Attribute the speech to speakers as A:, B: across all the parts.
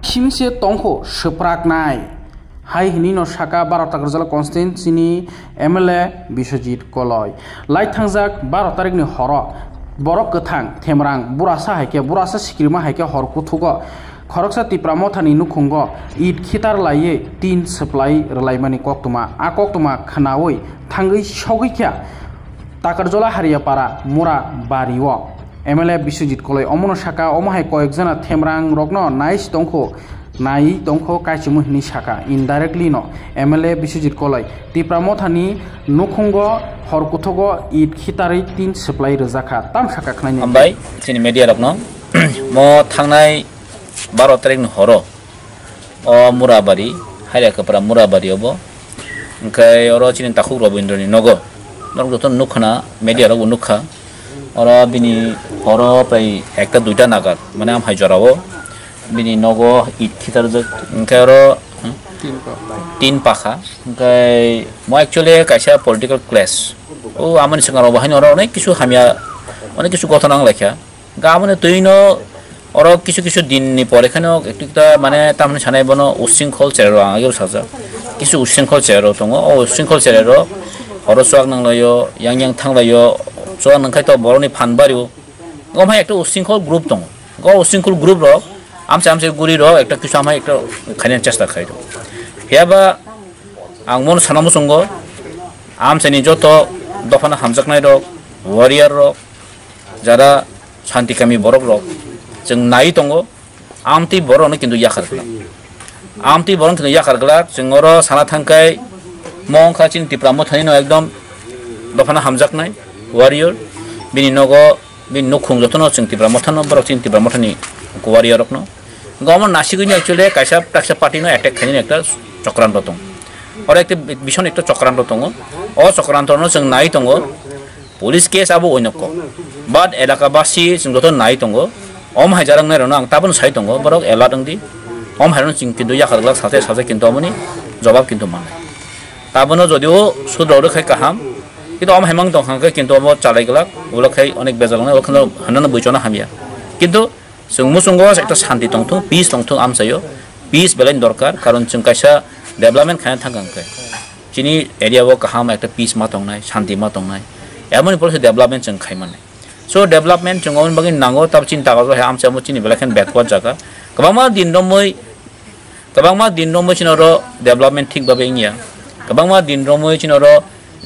A: Simse tongho sepraknai hai hinino saka Barota Grzala constituency MLA Biswajit Koloi lai thangjak 12 tarik ni horo borok gothang themrang burasa haike burasa sikrima haike hor kuthugo khoroksa tipramo thani nukhungo it khitar laiye tin supply relaimani koktuma a koktuma khanaoi thangui sogikya Takarjola Hariapara Mura Bariwo MLA Biswajit Koloi omono saka omahai koyekjana themrang rokno nice tongkho nai tongkho kaichimuhni saka indirectly no MLA Biswajit Koloi tipramo thani nukhungo horkuthogo it khitari tin supply rojaka tam saka khnai
B: ambai chini media rokno mo thangnai 12 tarik ni horo o Murabari Hariakapara Murabari obo engkai oro chini takhuk robindroni nogo norok ton nukhna media rok nukha oro bini horo pai ekta duita nagar mane am haijorabo bini nogo it khitar jek engkai oro tin pakha engkai mo actually kaisa political class o amani sangaro bahini oro onek kisu hamia onek kisu gotona lekha gamone tuino oro kisu din ni pore khano ekta mane tamne sanai bono ussingkhol chero agero saja kisu ussingkhol chero tongo o ussingkhol chero oro swag nanglayo yang thanglayo swag nangkai to boroni phanbario gomha ekta ussingkhol group tongo go ussingkhol group ro amse guri ro ekta kisu amha ekta khane chesta khai do heba angmon sanamu songo amse ni joto dofana hamjaknai ro warrior ro jara shanti kami borok ro jeng nai tongo amti borone kintu yakhargla amti boron kintu yakhargla jengoro sana thangkai mong khachin tipramo thanino ekdom dofana hamjaknai warrior bini nogo bin nukhung jotono jeng tipramo thano borok chin tipramo thani warrior rokno gomon nasiguni actually kaisa taksa party no attack khani ekta chokranto tong ora ekta bishon ekta chokranto tongo o chokranto no jeng nai tongo police case abo oinokko but elakabasi jeng joton nai tongo om hajarang nai rona ang tabon sai tongo borok ela dongdi om haron jing kintu yakhargla saje kintu amoni jawab kintu man tabono jodio sudoro khai kaham কিন্তু আম হেমাং দংখাঙ্কে কিন্তু আম চালাইগলাক ওগুলো খাই অনেক বেজালাং ওখানে হানানো বইচনা হামিয়া কিন্তু जों मुसुंगो একটা শান্তি দংথং পিস দংথং আম চাইও পিস বেলাইন দরকার কারণ जों কাইসা ডেভেলপমেন্ট খায় থাকাঙ্কে চিনি এরিয়াও কাহাম একটা পিস মা দংনাই শান্তি মা দংনাই এমন পড়ছে ডেভেলপমেন্ট जों খাই মানে সো ডেভেলপমেন্ট जों অন বাগিন নাঙ্গো তাব চিন্তা করো আম চামো চিনি বেলাখান ব্যাকওয়ার্ড জায়গা গোबांमा दिन रमै चिनरो ডেভেলপমেন্ট ঠিক ভাবে ইয়া गोबांमा दिन रमै चिनरो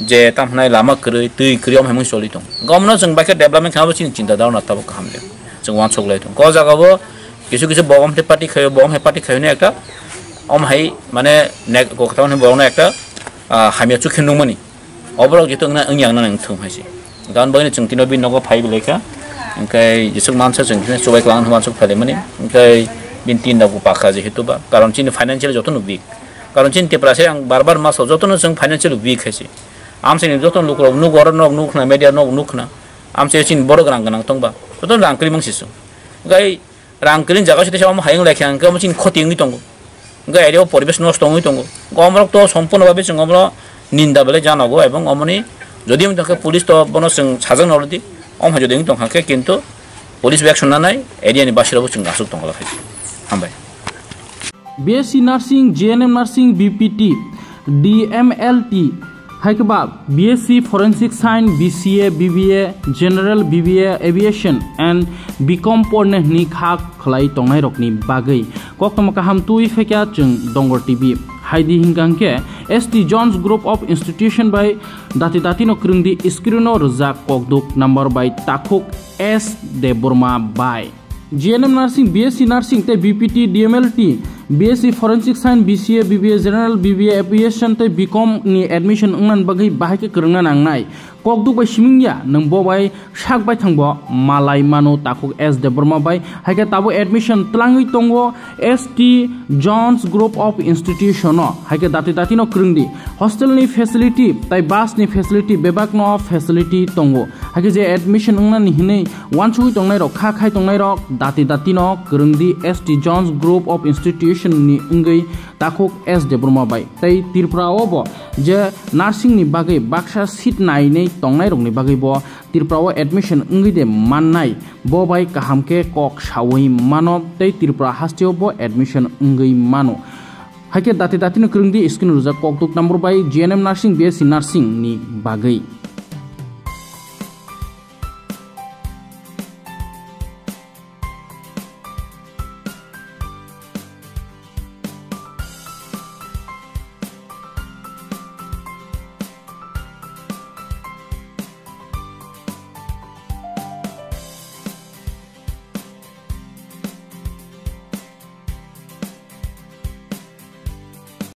B: जे तामनाय लामा करै तै करियाम हेमन सलि दं गमनो जों बाके डेभलपमेन्ट खाबो चिन्ता दावना ताबो खामले जों वान सकलाय दं ग जागाबो किसु बम हे पार्टी खायो ने एकटा अम हाय माने ने गखतावन बवनो एकटा हामिया चुखिनदंमोनि अबरक जितु ना अंयां ना थौ हायसि गान बगनि जों तिनो बिन नगो फाइ बिलेखा ओंखाय जिसुक मानसा जों तिनो सबाय क्लां हवान सक फालेमोनि ओंखाय बिन तिन दाबो पाखा जेहेतुबा कारण चिन फाइनान्शियल जतन वीक कारण चिन तेप्रासे आं बार मासाव जतन जों फाइनान्शियल वीक हायसि आमसे जतन लुक नुगर नग नुखना मेडिया नग नुखना आमसे चिन बर गनां तंबा जतन रांकलि मंसिसु गाय रांकलिन जागा सिते साम हायं लेखा अंक चिन खतिंगि तंगो गाय एरियाव परिबेश नष्ट होई तंगो गमरक तो सम्पूर्ण भाबे जों गमर निंदा बेले जानांगो एबं अमनि जदि हम तके पुलिस तो बनो जों साजन नरदि अम हाजो दें तंखाके किन्तु पुलिस एक्शन नानाय एरियानि बासिराबो जों गासुक तंगला खाय हामबाय
A: BSc Nursing GNM Nursing BPT DMLT Haikaba BSc Forensic Science BCA BBA General BBA Aviation and BCom porne ni khak khlai tongnai rokni bagai koktoma kaham tui fekya chung Dongor TV haidi hingangke ST Jones Group of Institution by dati no krungdi iskrino rojak kokduk number by takhuk S de Burma by GNM Nursing BSc Nursing te BPT DMLT BSc Forensic Science BCA BBA General BBA Aviation te BCom ni admission ungnan bagai bahake kerengna nangnai kokduk bai simingya nangbo bai sak bai thangbo malai mano takuk S de Burma bai hake tabo admission tlangi tongo ST Jones Group of Institution no hake dati no krungdi hostel ni facility tai bus ni facility bebak no facility tongo haike je admission ungna ni hinei wanchui tongnai rok kha khai tongnai rok dati no Kurungdi ST Jones Group of Institution ni ungei takuk S Debroma bai tei Tripura obo je nursing ni bagai baksa seat nai nei tongnai rok ni bagai bo Tripura admission ungei de mannai bo bai kahamke kok sawai mano tei Tripura hasteo bo admission ungei mano haike dati no Kurungdi skin ruja koktuk number bai GNM nursing BSc nursing ni bagai